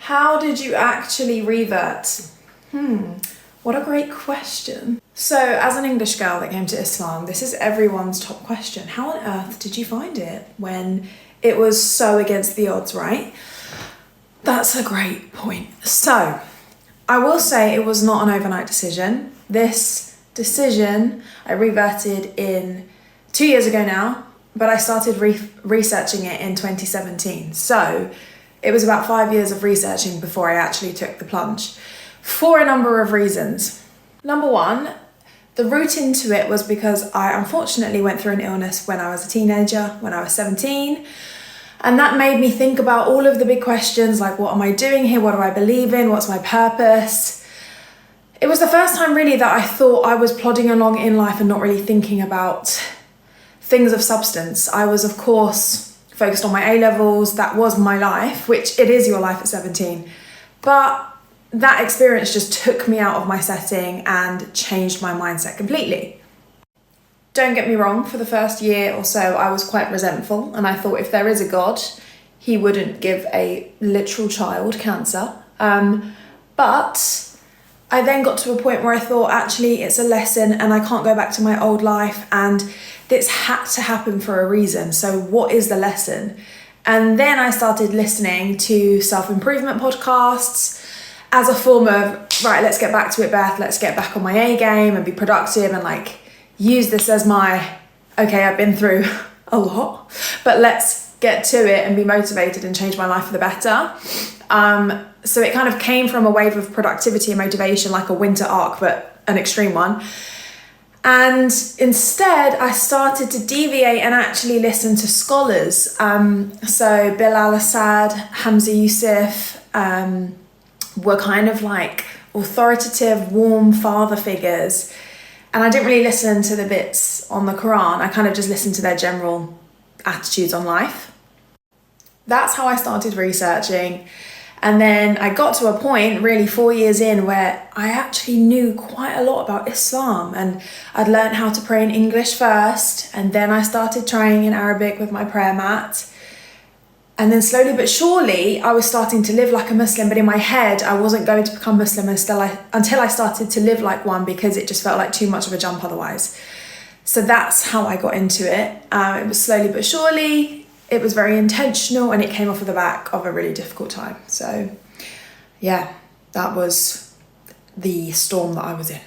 How did you actually revert? What a great question. So as an English girl that came to Islam, this is everyone's top question. How on earth did you find it when it was so against the odds, right? That's a great point. So I will say it was not an overnight decision. This decision I reverted in 2 years ago now, but I started researching it in 2017. So it was about 5 years of researching before I actually took the plunge, for a number of reasons. Number one, the route into it was because I unfortunately went through an illness when I was a teenager, when I was 17. And that made me think about all of the big questions like, what am I doing here? What do I believe in? What's my purpose? It was the first time really that I thought I was plodding along in life and not really thinking about things of substance. I was, of course, focused on my A-levels. That was my life, which it is your life at 17. But that experience just took me out of my setting and changed my mindset completely. Don't get me wrong, for the first year or so, I was quite resentful, and I thought if there is a God, he wouldn't give a literal child cancer. But I then got to a point where I thought, actually, it's a lesson and I can't go back to my old life, and this had to happen for a reason. So what is the lesson? And then I started listening to self-improvement podcasts as a form of, right, let's get back to it, Beth, let's get back on my A game and be productive and like use this as my, okay, I've been through a lot, but let's get to it and be motivated and change my life for the better. So it kind of came from a wave of productivity and motivation, like a winter arc, but an extreme one. And instead I started to deviate and actually listen to scholars. So Bilal Assad, Hamza Yusuf, were kind of like authoritative, warm father figures. And I didn't really listen to the bits on the Quran. I kind of just listened to their general attitudes on life. That's how I started researching. And then I got to a point really 4 years in where I actually knew quite a lot about Islam, and I'd learned how to pray in English first, and then I started trying in Arabic with my prayer mat. And then slowly but surely, I was starting to live like a Muslim, but in my head, I wasn't going to become Muslim until I started to live like one, because it just felt like too much of a jump otherwise. So that's how I got into it. It was slowly but surely, it was very intentional, and it came off of the back of a really difficult time. So yeah, that was the storm that I was in.